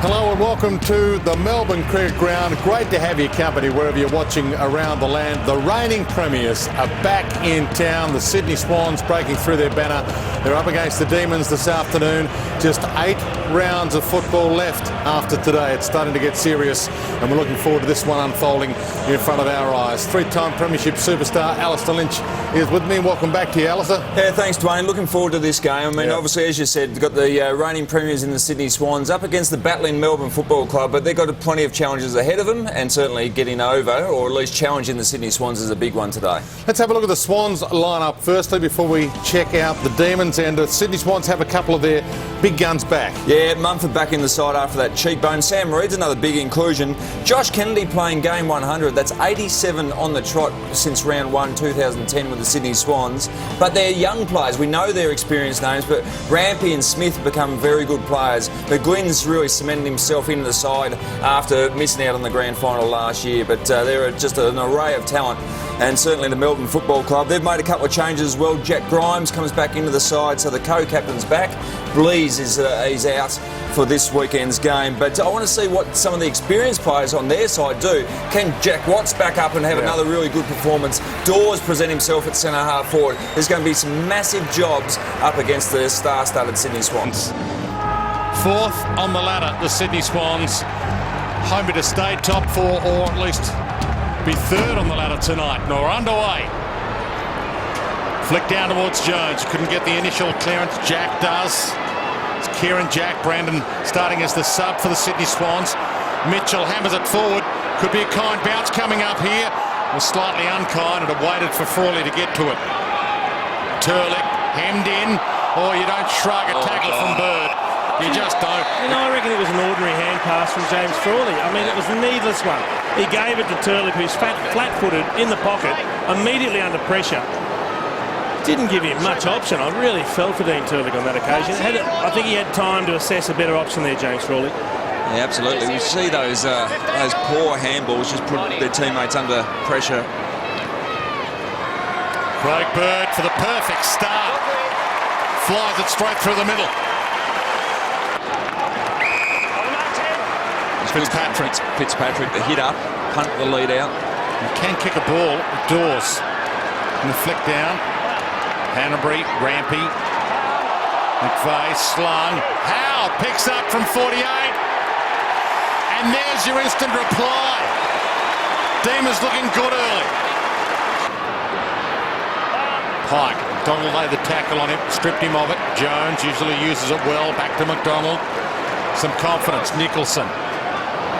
Hello and welcome to the Melbourne Cricket Ground. Great to have your company wherever you're watching around the land. The reigning premiers are back in town. The Sydney Swans breaking through their banner. They're up against the Demons this afternoon. Just 8 rounds of football left after today. It's starting to get serious and we're looking forward to this one unfolding in front of our eyes. 3-time premiership superstar Alistair Lynch is with me. Welcome back to you, Alistair. Yeah, thanks, Dwayne. Looking forward to this game. I mean, obviously, as you said, you've got the reigning premiers in the Sydney Swans up against the battling Melbourne Football Club, but they've got plenty of challenges ahead of them, and certainly getting over, or at least challenging the Sydney Swans, is a big one today. Let's have a look at the Swans lineup firstly before we check out the Demons. And the Sydney Swans have a couple of their big guns back. Yeah, Mumford back in the side after that cheekbone. Sam Reid's another big inclusion. Josh Kennedy playing game 100. That's 87 on the trot since round 1, 2010 with the Sydney Swans. But they're young players. We know they're experienced names, but Rampy and Smith become very good players. But Glynn's really cemented himself into the side after missing out on the grand final last year. But they're just an array of talent. And certainly the Melbourne Football Club, they've made a couple of changes as well. Jack Grimes comes back into the side, so the co-captain's back. Blees is out for this weekend's game. But I want to see what some of the experienced players on their side do. Can Jack Watts back up and have another really good performance? Dawes present himself at centre half forward. There's going to be some massive jobs up against the star-studded Sydney Swans. Fourth on the ladder, the Sydney Swans. Hoping to stay top 4 or at least be third on the ladder tonight. Nor underway. Flick down towards Jones. Couldn't get the initial clearance. Jack does. It's Kieran Jack. Brandon starting as the sub for the Sydney Swans. Mitchell hammers it forward. Could be a kind bounce coming up here. Was slightly unkind and it waited for Frawley to get to it. Turlick hemmed in. Oh, you don't shrug a tackle from Bird. You just don't. And I reckon it was an ordinary hand pass from James Frawley. I mean, it was a needless one. He gave it to Turlick, who's flat-footed in the pocket, immediately under pressure. Didn't give him much option. I really felt for Dean Turlick on that occasion. I think he had time to assess a better option there, James Frawley. Yeah, absolutely. We see those poor handballs just put their teammates under pressure. Craig Bird for the perfect start. Flies it straight through the middle. Fitzpatrick, the hit up, punt the lead out. He can kick a ball. Dawes. And the flick down. Hanbury, Rampy. McVeigh slung. Howe picks up from 48. And there's your instant reply. Demons looking good early. Pike. McDonald laid the tackle on him, stripped him of it. Jones usually uses it well. Back to McDonald. Some confidence. Nicholson.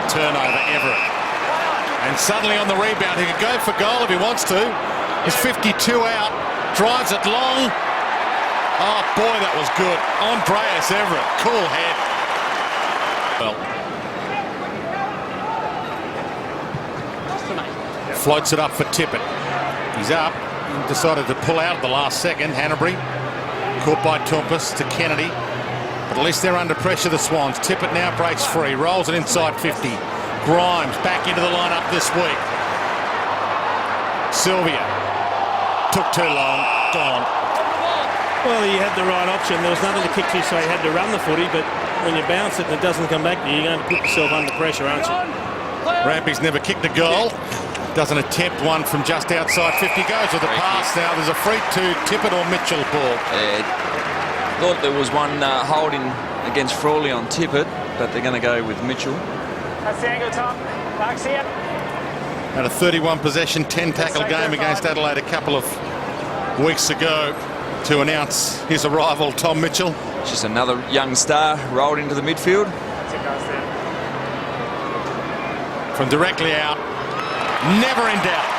Turnover, Everett. And suddenly on the rebound, he could go for goal if he wants to. He's 52 out, drives it long. Oh boy, that was good. Andreas Everett, cool head. Well, floats it up for Tippett. He's up. He decided to pull out at the last second. Hanbury caught by Tompus to Kennedy. But at least they're under pressure, the Swans. Tippett now breaks free, rolls it inside 50. Grimes back into the lineup this week. Sylvia took too long, gone. Well, he had the right option. There was nothing to kick to, so he had to run the footy, but when you bounce it and it doesn't come back to you, you're going to put yourself under pressure, aren't you? Rampy's never kicked a goal. Doesn't attempt one from just outside 50. Goes with the pass now. There's a free to Tippett or Mitchell ball. Thought there was one holding against Frawley on Tippett, but they're going to go with Mitchell. That's the angle, Tom. Backs here. Had a 31 possession, 10 tackle game against Adelaide a couple of weeks ago to announce his arrival, Tom Mitchell. Just another young star rolled into the midfield. That's it, guys, there. From directly out, never in doubt.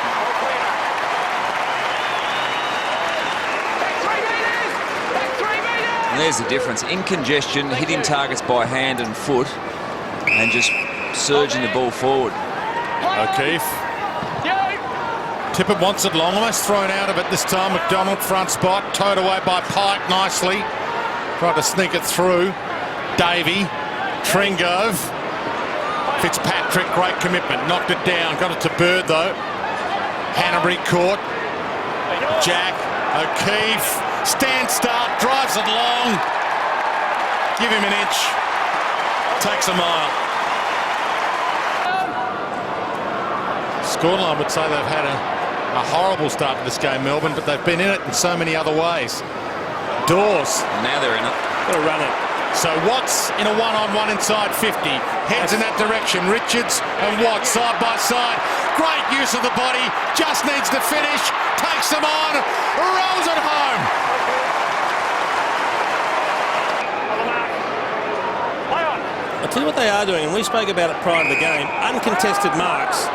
And there's the difference. In congestion, hitting targets by hand and foot, and just surging the ball forward. O'Keefe. Tippett wants it long, almost thrown out of it this time. McDonald front spot, towed away by Pike nicely. Tried to sneak it through. Davey, Tringove. Fitzpatrick, great commitment, knocked it down, got it to Bird though. Hanbury caught. Jack, O'Keefe, stand start, drives it long. Give him an inch. takes a mile. Scoreline would say they've had a horrible start to this game, Melbourne, but they've been in it in so many other ways. Dawes. Now they're in it. Got to run it. So Watts in a one-on-one inside 50. Heads in that direction. Richards and Watts side by side. Great use of the body. Just needs to finish. Takes them on. Rolls it home. I'll tell you what they are doing, and we spoke about it prior to the game. Uncontested marks.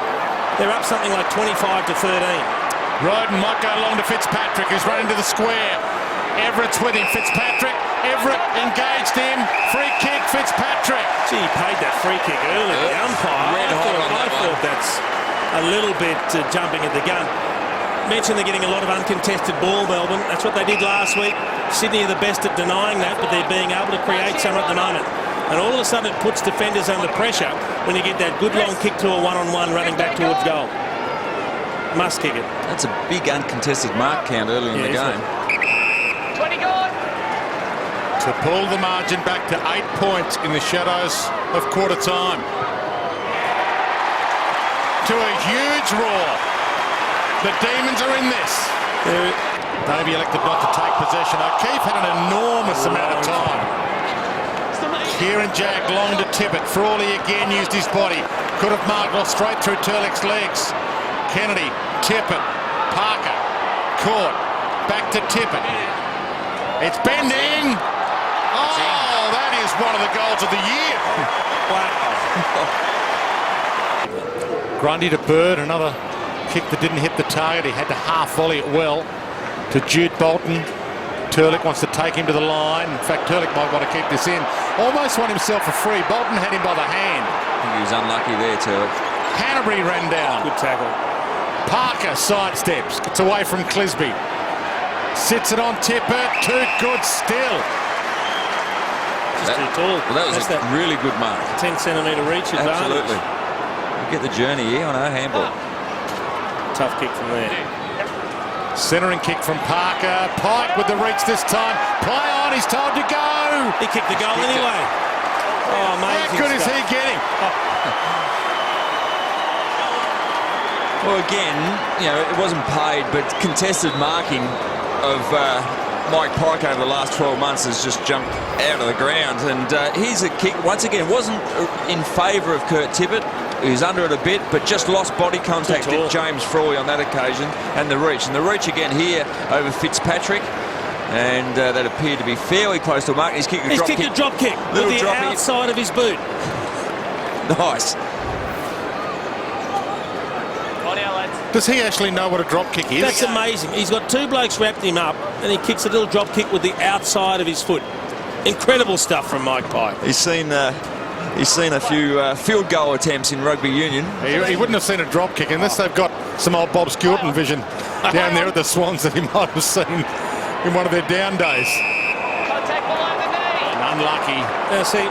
They're up something like 25 to 13. Roden might go long to Fitzpatrick, who's running to the square. Everett's with him. Fitzpatrick. Everett engaged him. Free kick, Fitzpatrick. Gee, he paid that free kick early. The umpire. I thought that's a little bit jumping at the gun. Mentioned they're getting a lot of uncontested ball, Melbourne. That's what they did last week. Sydney are the best at denying that, but they're being able to create some at the moment. And all of a sudden it puts defenders under pressure when you get that good long kick to a one-on-one running back towards goal. Must kick it. That's a big uncontested mark count early in the game. 20 gone. To pull the margin back to 8 points in the shadows of quarter time. To a huge roar. The Demons are in this. Davey elected not to take possession. O'Keefe had an enormous amount of time. Kieran Jack long to Tippett. Frawley again used his body. Could have marked off straight through Turlick's legs. Kennedy, Tippett, Parker, caught. Back to Tippett. It's bending. Oh, that is one of the goals of the year. Wow. Grundy to Bird, another kick that didn't hit the target. He had to half volley it well to Jude Bolton. Turlick wants to take him to the line. In fact, Turlick might want to keep this in. Almost won himself a free. Bolton had him by the hand. I think he was unlucky there, Turlick. Hanbury ran down. Good tackle. Parker sidesteps. Gets away from Clisby. Sits it on Tippett. Too good still. Just too tall. Well, that was a really good mark. 10 centimetre reach advantage. Absolutely. You get the journey here on our handball. Tough kick from there. Centering kick from Parker. Pike with the reach this time. Play on. He's told to go. He kicked the goal anyway. Oh, amazing. How good is he getting? Well, again, you know, it wasn't paid, but contested marking of Mike Pike over the last 12 months has just jumped out of the ground. And here's a kick, once again, wasn't in favour of Kurt Tippett. He was under it a bit, but just lost body contact with James Frawley on that occasion, and the reach. And the reach again here over Fitzpatrick. And that appeared to be fairly close to a mark. He's kicked a drop kick. He's kicked a drop kick with the outside of his boot. Nice. Does he actually know what a drop kick is? That's amazing. He's got two blokes wrapped him up, and he kicks a little drop kick with the outside of his foot. Incredible stuff from Mike Pike. He's seen a few field goal attempts in rugby union. He wouldn't have seen a drop kick unless they've got some old Bob Skilton vision down there at the Swans that he might have seen in one of their down days. Contact below the knee. Unlucky. Now see,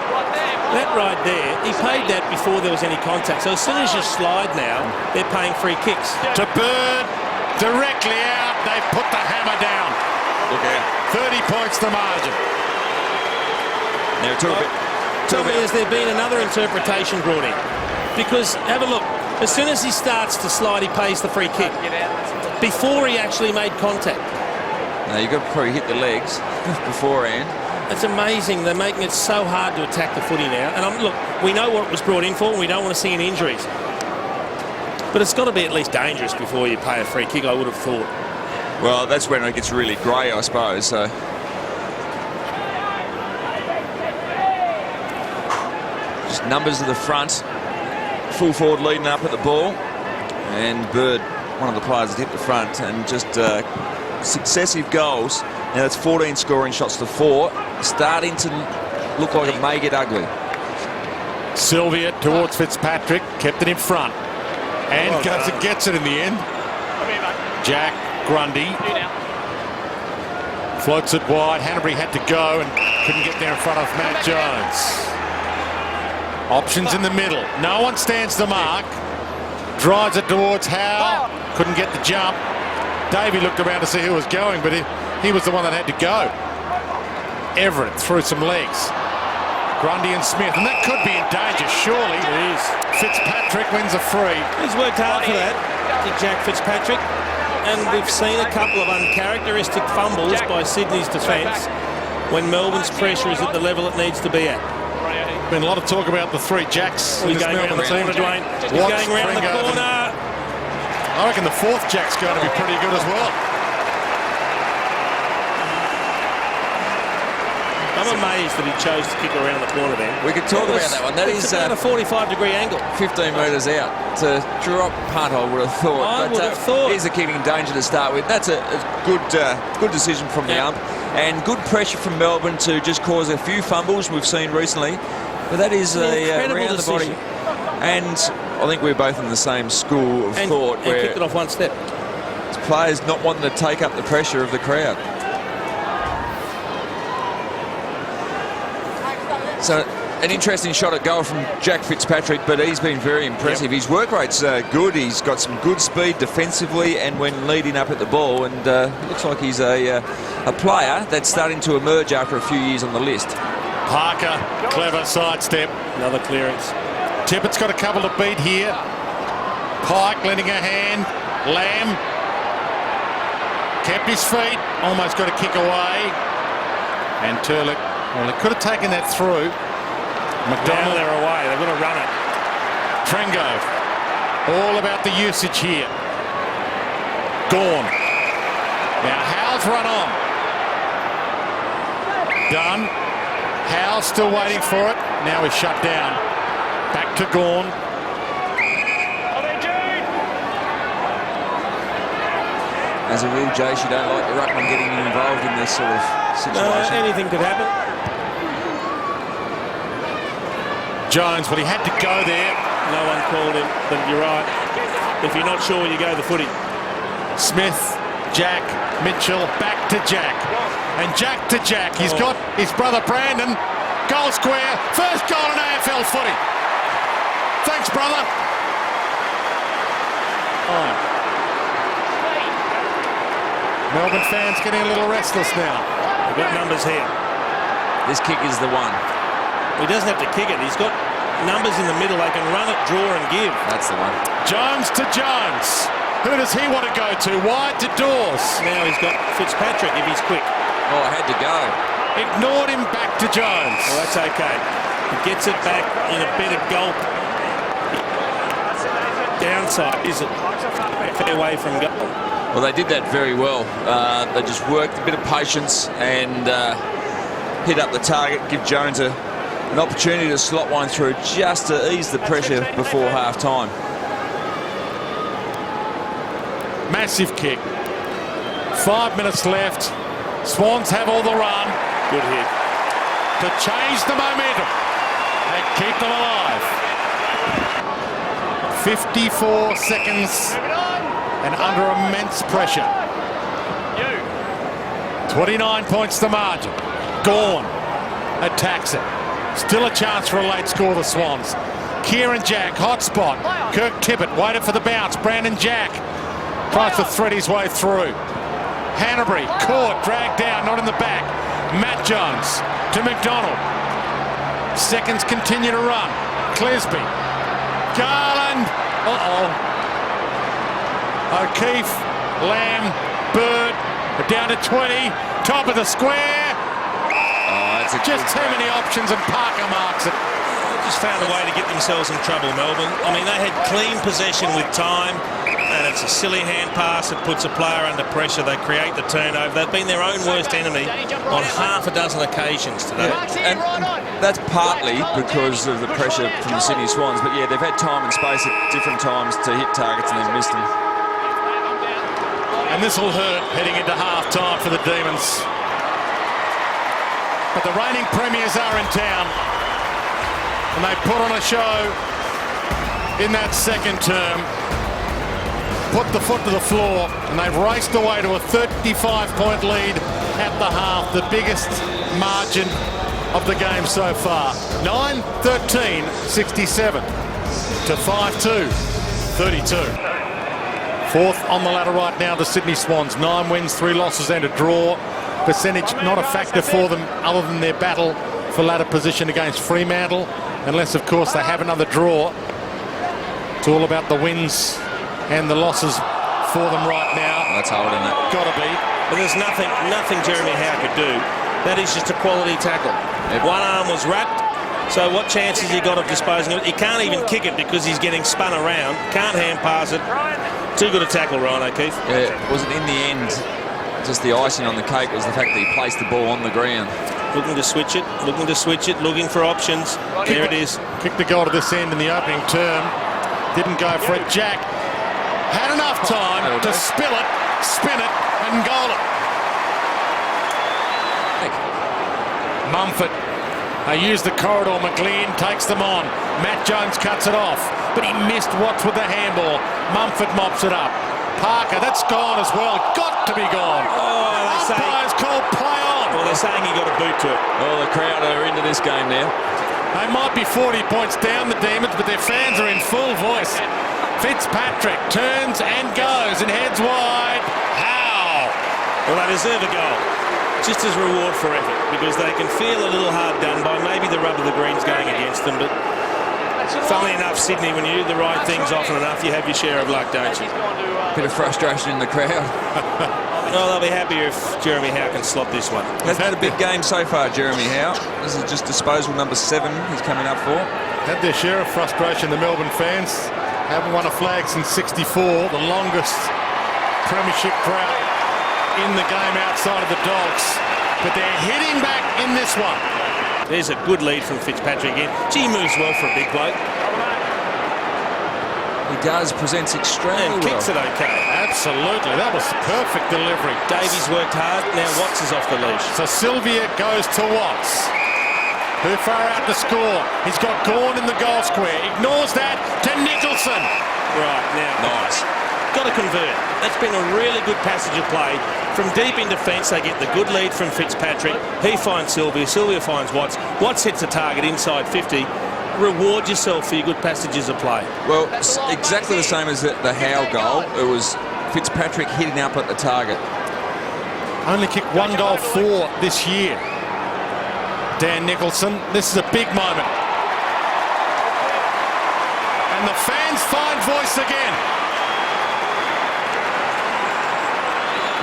that right there, he paid that before there was any contact. So as soon as you slide now, they're paying free kicks. To Bird, directly out. They've put the hammer down. Look out. 30 points the margin. Now to a bit. Tell me, has there been another interpretation brought in? Because, have a look, as soon as he starts to slide, he pays the free kick. Before he actually made contact. Now you've got to probably hit the legs beforehand. It's amazing. They're making it so hard to attack the footy now. And look, we know what it was brought in for, and we don't want to see any injuries. But it's got to be at least dangerous before you pay a free kick, I would have thought. Well, that's when it gets really grey, I suppose. So. Just numbers to the front. Full forward leading up at the ball. And Bird, one of the players that hit the front, and just successive goals. Now that's 14 scoring shots to 4. Starting to look like it may get ugly. Sylvia towards Fitzpatrick. Kept it in front. And goes and gets it in the end. Jack Grundy. Floats it wide. Hanbury had to go and couldn't get there in front of Matt Jones. Options in the middle. No one stands the mark. Drives it towards Howe. Couldn't get the jump. Davey looked around to see who was going, but he was the one that had to go. Everett through some legs. Grundy and Smith, and that could be in danger, surely. It is. Fitzpatrick wins a free. He's worked hard for that, Jack Fitzpatrick. And we've seen a couple of uncharacteristic fumbles by Sydney's defence when Melbourne's pressure is at the level it needs to be at. Been a lot of talk about the three Jacks. He's going around the corner, Dwayne. He's going around the corner. I reckon the fourth Jack's going to be pretty good as well. I'm amazed that he chose to kick around the corner then. We could talk about that one. That is about a 45-degree angle. 15 metres out to drop punt, I would have thought. I would have thought. Here's a kicking danger to start with. That's a good decision from the ump. And good pressure from Melbourne to just cause a few fumbles we've seen recently. But that is a round the body. And I think we're both in the same school of thought. And kicked it off one step. Players not wanting to take up the pressure of the crowd. So an interesting shot at goal from Jack Fitzpatrick, but he's been very impressive. His work rate's good. He's got some good speed defensively and when leading up at the ball, and looks like he's a player that's starting to emerge after a few years on the list. Parker, clever sidestep. Another clearance. Tippett's got a couple to beat here. Pike lending a hand. Lamb kept his feet, almost got a kick away. And Turlick, well, he could have taken that through. McDonald, they're away. They're going to run it. Trengo, all about the usage here. Gorn. Now Howe's run on. Done. Howe's still waiting for it. Now he's shut down. Back to Gorn. As a rule, Jace, you don't like the ruckman getting involved in this sort of situation. Anything could happen. Jones, but he had to go there. No one called him, but you're right. If you're not sure, you go the footy. Smith, Jack, Mitchell, back to Jack. And Jack to Jack. He's got his brother Brandon. Goal square. First goal in AFL footy. Thanks, brother. Melbourne fans getting a little restless now. We've got numbers here. This kick is the one. He doesn't have to kick it. He's got numbers in the middle. They can run it, draw and give. That's the one. Jones to Jones. Who does he want to go to? Wide to Dawes. Now he's got Fitzpatrick if he's quick. Oh, I had to go. Ignored him, back to Jones. Well, that's okay. He gets it back in a better gulp. Downside is it fair away from goal. Well, they did that very well. They just worked a bit of patience and hit up the target, give Jones an opportunity to slot one through just to ease the pressure before half-time. Massive kick. 5 minutes left. Swans have all the run. Good hit. To change the momentum and keep them alive. 54 seconds and under immense pressure. 29 points the margin. Gorn attacks it. Still a chance for a late score, the Swans. Kieran Jack, hot spot. Kirk Tippett waited for the bounce. Brandon Jack tries to thread his way through. Hanbury caught, dragged down, not in the back. Matt Jones to McDonald. Seconds continue to run. Clisby. Garland. O'Keefe. Lamb. Bird. Down to 20. Top of the square. Just too many options, and Parker marks it. Just found a way to get themselves in trouble, Melbourne. I mean, they had clean possession with time, and it's a silly hand pass that puts a player under pressure. They create the turnover. They've been their own worst enemy on half a dozen occasions today. And that's partly because of the pressure from the Sydney Swans, but yeah, they've had time and space at different times to hit targets and they've missed them. And this will hurt heading into half-time for the Demons. But the reigning premiers are in town, and they put on a show in that second term, put the foot to the floor, and they've raced away to a 35-point lead at the half, the biggest margin of the game so far. 9-13, 67 to 5-2, 32. Fourth on the ladder right now, the Sydney Swans. 9 wins, 3 losses and a draw. Percentage not a factor for them other than their battle for ladder position against Fremantle, unless, of course, they have another draw. It's all about the wins and the losses for them right now. That's holding it. Got to be. But there's nothing Jeremy Howe could do. That is just a quality tackle. One arm was wrapped, so what chance has he got of disposing of it? He can't even kick it because he's getting spun around. Can't hand pass it. Too good a tackle, Ryan O'Keefe. Yeah, wasn't in the end just the icing on the cake, was the fact that he placed the ball on the ground. Looking to switch it, looking for options. There it is. Kicked the goal to this end in the opening term. Didn't go for it. Jack had enough time to spill it, spin it, and goal it. Mumford. They use the corridor. McLean takes them on. Matt Jones cuts it off, but he missed Watts with the handball. Mumford mops it up. Parker, that's gone as well. Got to be gone. Oh, they say... Umpire's called play on. Well, they're saying he got a boot to it. Oh, the crowd are into this game now. They might be 40 points down, the Demons, but their fans are in full voice. Fitzpatrick turns and goes and heads wide. How? Well, they deserve a goal. Just as reward for effort, because they can feel a little hard done by maybe the rub of the greens going against them, but funnily enough, Sydney, when you do the right things often enough, you have your share of luck, don't you? Bit of frustration in the crowd. Well, they'll be happier if Jeremy Howe can slot this one. Has had a big game so far, Jeremy Howe. This is just disposal number 7 he's coming up for. Had their share of frustration, the Melbourne fans. Haven't won a flag since '64, the longest premiership drought in the game outside of the Dogs. But they're hitting back in this one. There's a good lead from Fitzpatrick again. Gee, moves well for a big bloke. He does, presents extremely And well. kicks it okay. Absolutely, that was perfect delivery. Davies worked hard, now Watts is off the leash. So Sylvia goes to Watts. Too far out to score. He's got Gawn in the goal square. Ignores that to Nicholson. Right, now. Nice. Got to convert. That's been a really good passage of play. From deep in defence, they get the good lead from Fitzpatrick. He finds Sylvia. Sylvia finds Watts. Watts hits the target inside 50. Reward yourself for your good passages of play. Well, exactly the same as the Howe goal. It was Fitzpatrick hitting up at the target. Only kicked 1 goal for this year. Dan Nicholson, this is a big moment. And the fans find voice again.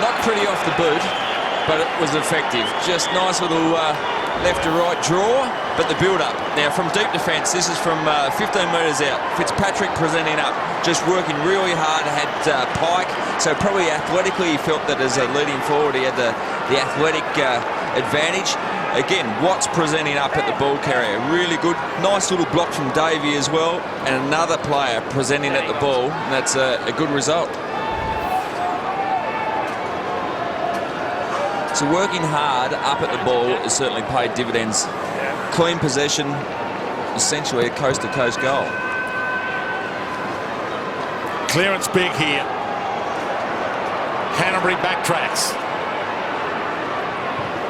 Not pretty off the boot, but it was effective. Just nice little left to right draw, but the build-up. Now, from deep defence, this is from 15 metres out. Fitzpatrick presenting up, just working really hard, had Pike, so probably athletically he felt that as a leading forward he had the athletic advantage. Again, Watts presenting up at the ball carrier, really good. Nice little block from Davey as well, and another player presenting at the ball, and that's a good result. So working hard up at the ball has certainly paid dividends. Clean possession, essentially a coast-to-coast goal. Clearance big here. Canterbury backtracks.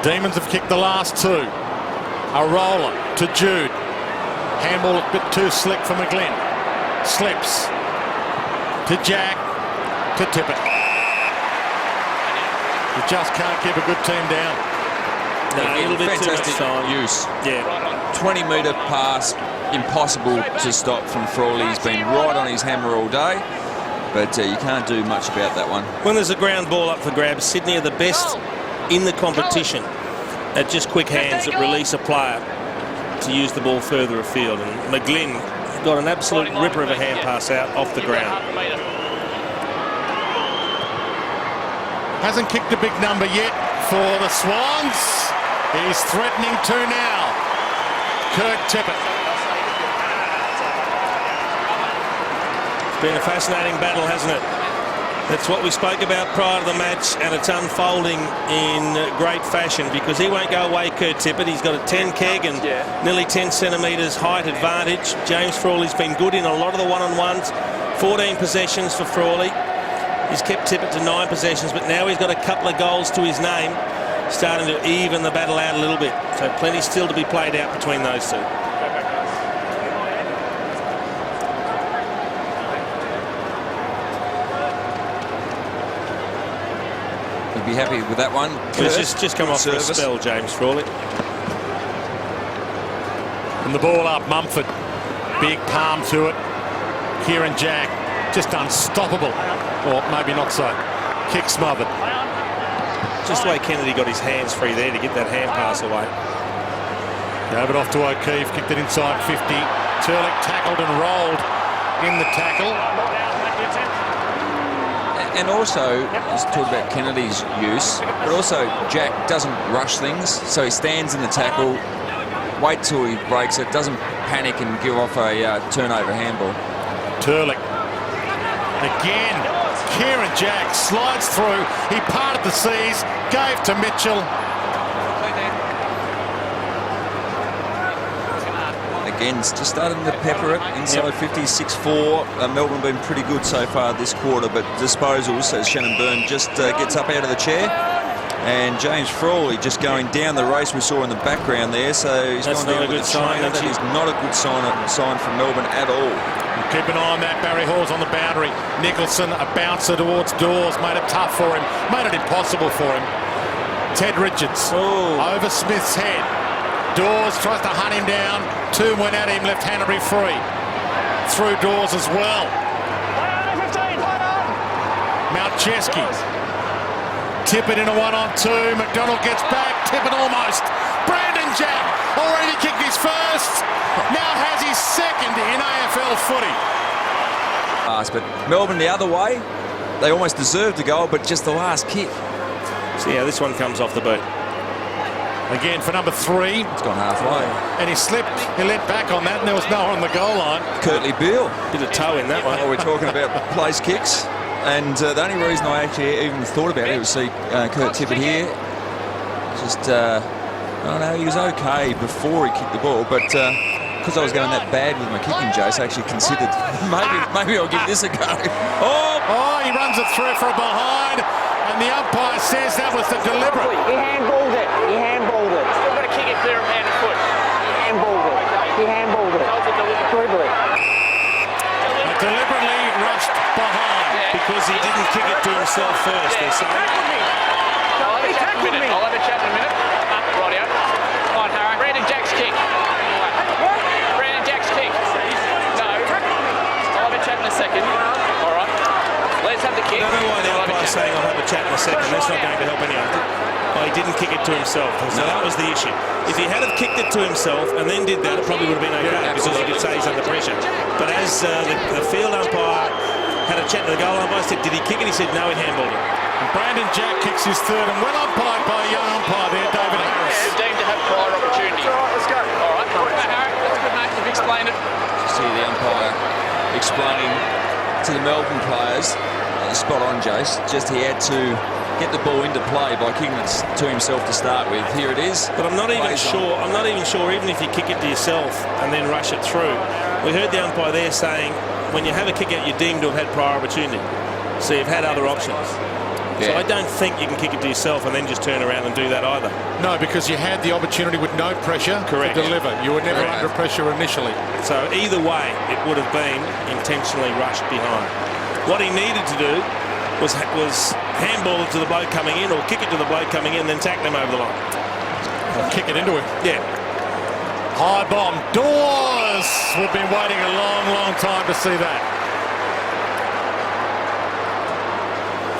Demons have kicked the last 2. A roller to Jude. Handball a bit too slick for McGlynn. Slips to Jack to Tippett. You just can't keep a good team down. No, a little bit fantastic too much time. use. Yeah. 20-metre pass, impossible to stop from Frawley. He's been right on his hammer all day, but you can't do much about that one. When there's a ground ball up for grabs, Sydney are the best in the competition at just quick hands that release a player to use the ball further afield. And McGlynn got an absolute ripper of a hand pass out off the ground. Hasn't kicked a big number yet for the Swans. He's threatening to now. Kurt Tippett. It's been a fascinating battle, hasn't it? That's what we spoke about prior to the match, and it's unfolding in great fashion because he won't go away, Kurt Tippett. He's got a 10 keg and nearly 10 centimetres height advantage. James Frawley's been good in a lot of the one-on-ones. 14 possessions for Frawley. He's kept Tippett to 9 possessions, but now he's got a couple of goals to his name, starting to even the battle out a little bit. So plenty still to be played out between those two. Be happy with that one. He's just come off for a service. spell, James Frawley. And the ball up, Mumford. Big palm to it. Kieran Jack, just unstoppable. Or maybe not so. Kick smothered. Just the way Kennedy got his hands free there to get that hand pass away. Gave it off to O'Keefe, kicked it inside 50. Turlick tackled and rolled in the tackle. And also, let's talk about Kennedy's use, but also Jack doesn't rush things, so he stands in the tackle, wait till he breaks it, doesn't panic and give off a turnover handball. Turlick. Again, Kieran Jack slides through. He parted the seas, gave to Mitchell. Again, just starting to pepper it inside 50, 6-4. Melbourne have been pretty good so far this quarter, but disposals, as Shannon Byrne just gets up out of the chair. And James Frawley just going down the race we saw in the background there, so he's That's gone not down a with good the sign, trainer. That is not a good sign from Melbourne at all. Keep an eye on that. Barry Hall's on the boundary. Nicholson, a bouncer towards Dawes, made it tough for him, made it impossible for him. Ted Richards over Smith's head. Dawes tries to hunt him down. Two went at him, left Hanbury free. Through Dawes as well. Malcheski. Tippett in a 1-on-2. McDonald gets back. Tippett almost. Brandon Jack already kicked his first. Now has his second in AFL footy. But Melbourne the other way, they almost deserved the goal, but just the last kick. See how this one comes off the boot. Again for number 3. It's gone halfway. And he slipped. He leant back on that and there was no one on the goal line. Curtly Beale. Bit of toe in that one. We're talking about place kicks. And the only reason I actually even thought about it was see Kurt Tippett here. Just, I don't know, he was okay before he kicked the ball, but because I was going that bad with my kicking, Jace, I actually considered maybe I'll give this a go. Oh, he runs it through for a behind, and the umpire says that was the deliberate. He handballed it. He handballed it. Still got to kick it clear of hand and foot. He handballed it. He handballed it. Deliberately. Deliberately rushed behind. Because he didn't kick it to himself first, they're saying. I'll have a chat in a minute. Rightio. Fine, Harry. Brandon Jack's kick. Brandon Jack's kick. No. I'll have a chat in a second. All right. Let's have the kick. I don't know why the umpire's saying I'll have a chat in a second. That's not going to help anyone. Oh, he didn't kick it to himself. So that was the issue. If he had have kicked it to himself and then did that, it probably would have been okay because he could say he's under pressure. But as the field umpire had a chat to the goal umpire, said, did he kick it? He said, no, he handballed it. And Brandon Jack kicks his third, and well umpired by a young umpire there, David Harris. Deemed to have prior opportunity. All right, let's go. All right. Harry, that's good, mate. You've explained it. See the umpire explaining to the Melbourne players, spot on, Jace, just he had to get the ball into play by kicking it to himself to start with. Here it is. But I'm not even sure, even if you kick it to yourself and then rush it through. We heard the umpire there saying, when you have a kick out, you're deemed to have had prior opportunity. So you've had other options. Yeah. So I don't think you can kick it to yourself and then just turn around and do that either. No, because you had the opportunity with no pressure to deliver. You were never under pressure initially. So either way, it would have been intentionally rushed behind. What he needed to do was handball it to the bloke coming in or kick it to the bloke coming in and then tackle him over the line. Or kick it into him. Yeah. High bomb. Dawes! We've been waiting a long time to see that.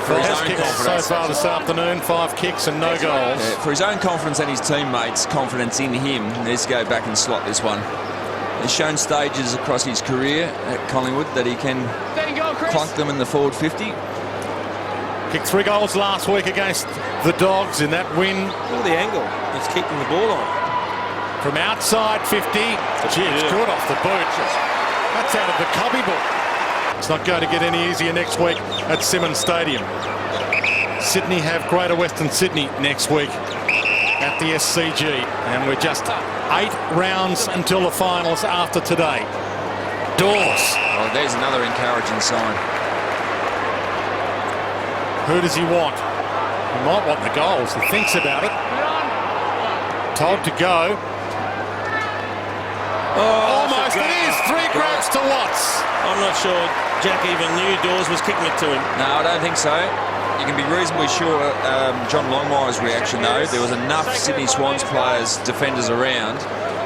For his kicks so far this afternoon, 5 kicks and no goals. Yeah, for his own confidence and his teammates' confidence in him, he needs to go back and slot this one. He's shown stages across his career at Collingwood that he can clunk them in the forward 50. Kicked 3 goals last week against the Dogs in that win. Look at the angle. He's kicking the ball on. From outside 50. Gee, it's good off the boot. That's out of the cubby ball. It's not going to get any easier next week at Simmons Stadium. Sydney have Greater Western Sydney next week at the SCG. And we're just 8 rounds until the finals after today. Dawes. Oh, there's another encouraging sign. Who does he want? He might want the goals. He thinks about it. Told to go. Oh, almost. It is 3 grabs to Watts. I'm not sure Jack even knew Dawes was kicking it to him. No, I don't think so. You can be reasonably sure John Longmire's reaction, though. There was enough Sydney Swans players, defenders around,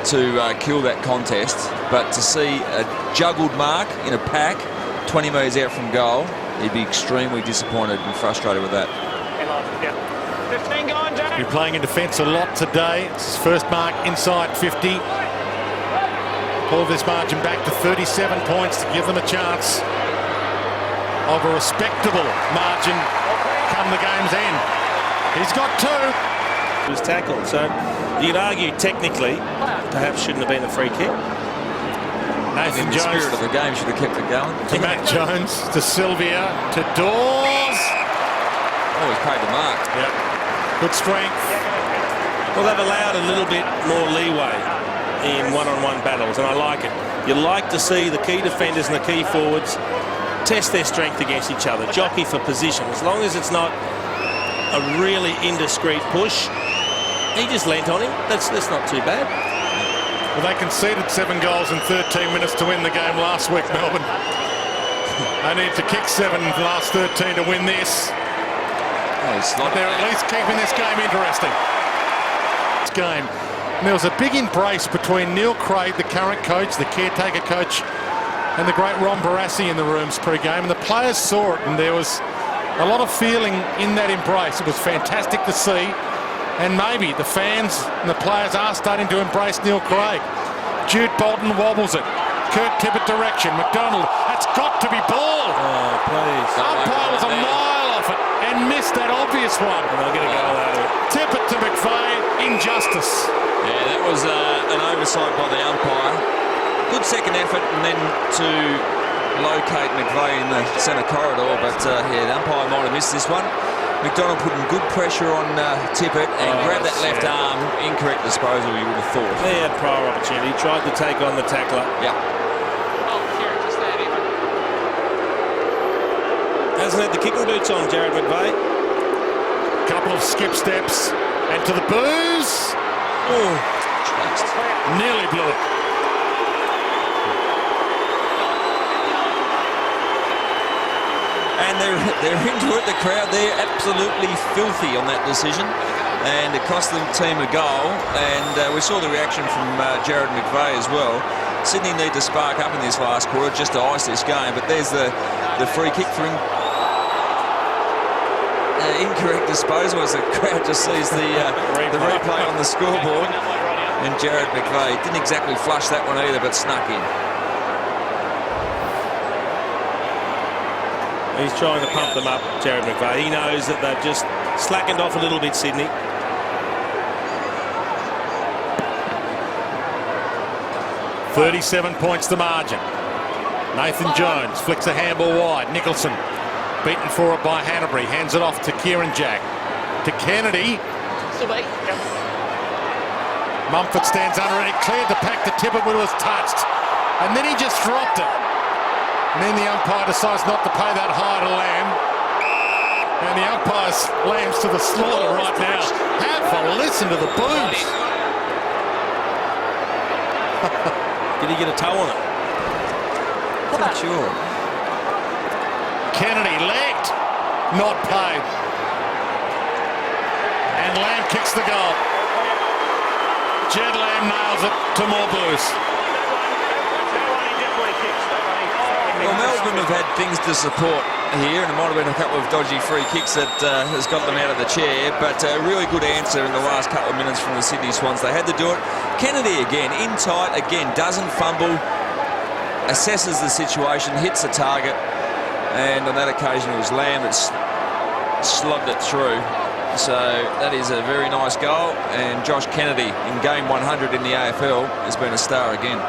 to kill that contest, but to see a juggled mark in a pack 20 metres out from goal, he'd be extremely disappointed and frustrated with that. 15 going, Jack. Been playing in defence a lot today. It's his first mark inside 50. Pull this margin back to 37 points to give them a chance of a respectable margin come the game's end. He's got 2. He was tackled, so you'd argue technically perhaps shouldn't have been a free kick. Nathan In the Jones spirit of the game, should have kept it going. to Matt Jones to Sylvia to Dawes. Oh, he's paid the mark. Yep. Good strength. Well, they've allowed a little bit more leeway in one-on-one battles, and I like it. You like to see the key defenders and the key forwards test their strength against each other, jockey for position. As long as it's not a really indiscreet push, he just leant on him. That's not too bad. Well, they conceded 7 goals in 13 minutes to win the game last week, Melbourne. They need to kick 7 in the last 13 to win this. Oh, he's But they're at least keeping this game interesting. This game. And there was a big embrace between Neil Craig, the current coach, the caretaker coach, and the great Ron Barassi in the rooms pre-game. And the players saw it, and there was a lot of feeling in that embrace. It was fantastic to see. And maybe the fans and the players are starting to embrace Neil Craig. Jude Bolton wobbles it. Kurt Tippett direction. McDonald, that's got to be ball. Oh, please. Umpire was a mile off it and missed that obvious one. And they'll get a goal out of it. Tippett to McVeigh, injustice. Yeah, that was an oversight by the umpire. Good second effort, and then to locate McVeigh in the centre corridor, but yeah, the umpire might have missed this one. McDonald putting good pressure on Tippett and grabbed that left arm. Incorrect disposal, you would have thought. They had prior opportunity. Tried to take on the tackler. Yeah. Hasn't had the kicking boots on, Jared McVeigh. Couple of skip steps and to the booze. Oh, Nearly blew it. And they're into it, the crowd. They're absolutely filthy on that decision. And it cost the team a goal. And we saw the reaction from Jared McVeigh as well. Sydney need to spark up in this last quarter just to ice this game. But there's the free kick for him. Incorrect disposal as the crowd just sees the replay on the scoreboard. And Jared McVeigh didn't exactly flush that one either, but snuck in. he's trying to pump them up, Jared McVeigh. He knows that they've just slackened off a little bit, Sydney. .37 points the margin. Nathan Jones flicks a handball wide. Nicholson beaten for it by Hanbury. Hands it off to Kieran Jack. To Kennedy. Mumford stands under it. He cleared the pack to Tippett when it was touched. And then he just dropped it. And then the umpire decides not to pay that high to Lamb. And the umpire's Lamb's to the slaughter right now. Have a listen to the boos. Did he get a toe on it? Not sure. Kennedy legged, not paid. And Lamb kicks the goal. Jed Lamb nails it to more boos. Well, Melbourne have had things to support here, and it might have been a couple of dodgy free kicks that has got them out of the chair, but a really good answer in the last couple of minutes from the Sydney Swans. They had to do it. Kennedy again, in tight, again, doesn't fumble, assesses the situation, hits the target, and on that occasion it was Lamb that slogged it through. So that is a very nice goal, and Josh Kennedy in game 100 in the AFL has been a star again.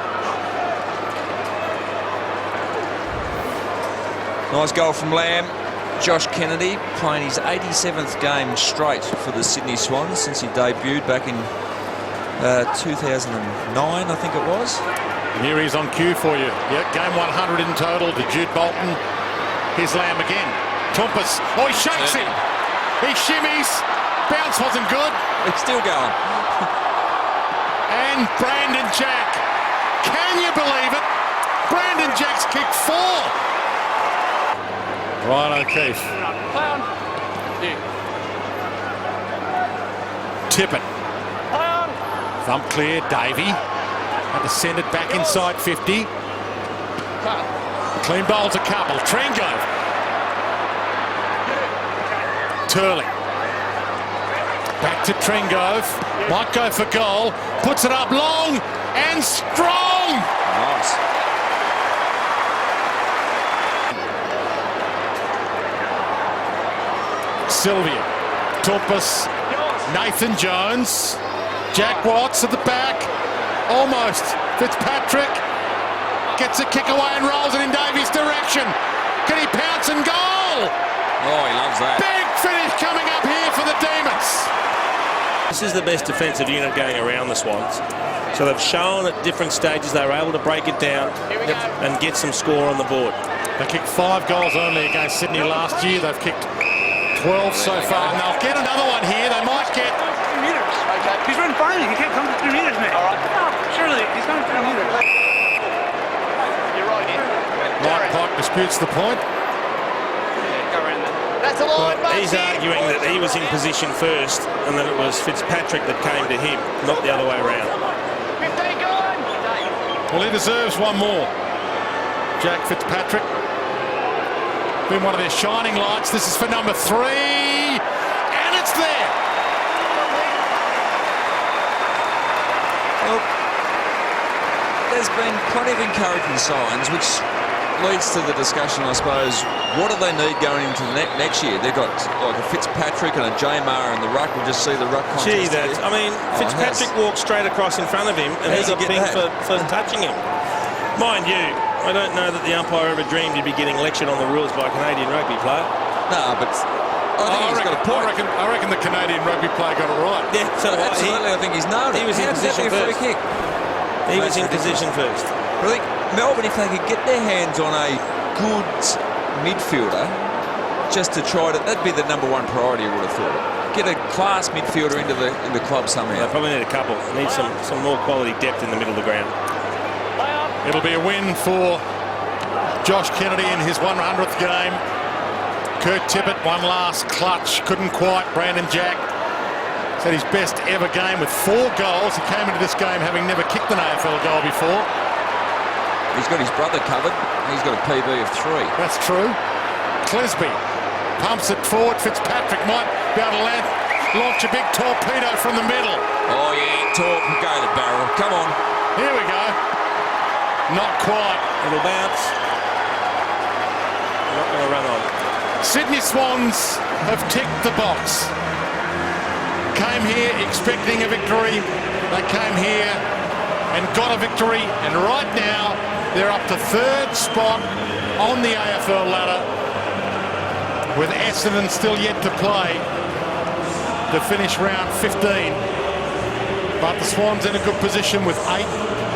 Nice goal from Lamb. Josh Kennedy playing his 87th game straight for the Sydney Swans since he debuted back in 2009, I think it was. Here he's on cue for you. Yep, game 100 in total to Jude Bolton. Here's Lamb again. Tumpus. Oh, he shakes him. He shimmies. Bounce wasn't good. It's still going. And Brandon Jack. Can you believe it? Brandon Jack's kicked 4. Ryan O'Keefe. Tippett. Thump clear. Davey. Had to send it back inside 50. Clean bowls a couple. Trengo. Turley. Back to Trengove. Might go for goal. Puts it up long and strong. Nice. Sylvia. Tumpus. Nathan Jones. Jack Watts at the back. Almost. Fitzpatrick. Gets a kick away and rolls it in Davies' direction. Can he pounce and goal? Oh, he loves that. Big finish coming up here for the Demons. This is the best defensive unit going around the Swans. So they've shown at different stages they were able to break it down and get some score on the board. They kicked 5 goals only against Sydney last year. They've kicked 12 so far, and they'll get another one here. They might get... 3 meters. Okay. He's running fine. He can't come to 3 meters, mate. All right. No, surely he's coming 3 meters. You're right, Ian. Mike Pike disputes the point. Go around there. That's a line, But he's arguing that he was in position first and that it was Fitzpatrick that came to him, not the other way around. 15 gone. Well, he deserves one more. Jack Fitzpatrick. Been one of their shining lights. This is for number 3. And it's there. Well, there's been plenty of encouraging signs, which leads to the discussion, I suppose. What do they need going into the next year? They've got like a Fitzpatrick and a J-Mar in the ruck. We'll just see the ruck contest. Gee, I mean, Fitzpatrick walked straight across in front of him and he got pinged for touching him. Mind you, I don't know that the umpire ever dreamed he'd be getting lectured on the rules by a Canadian rugby player. No, but I think he's got a point. I reckon the Canadian rugby player got it right. Yeah, so Absolutely, I think he's nailed it. He was in position first. Free kick? He was in position first. But I think Melbourne, if they could get their hands on a good midfielder, just to try to, that'd be the #1 priority, I would have thought. Get a class midfielder into the club somehow. They probably need a couple. Need some more quality depth in the middle of the ground. It'll be a win for Josh Kennedy in his 100th game. Kurt Tippett, one last clutch, couldn't quite. Brandon Jack said his best ever game with 4 goals. He came into this game having never kicked an AFL goal before. He's got his brother covered. He's got a PB of 3. That's true. Clisby pumps it forward. Fitzpatrick might be able to launch a big torpedo from the middle. Oh yeah, go the barrel. Come on. Here we go. Not quite. It'll bounce. Not going to run on. Sydney Swans have ticked the box. Came here expecting a victory. They came here and got a victory. And right now, they're up to 3rd spot on the AFL ladder, with Essendon still yet to play to finish round 15. But the Swans in a good position with 8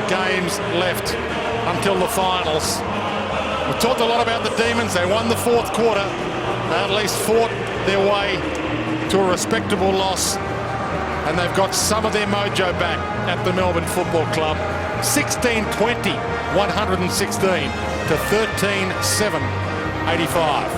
games left until the finals. We've talked a lot about the Demons. They won the 4th quarter. They at least fought their way to a respectable loss, and they've got some of their mojo back at the Melbourne Football Club. 16-20, 116 to 13-7, 85.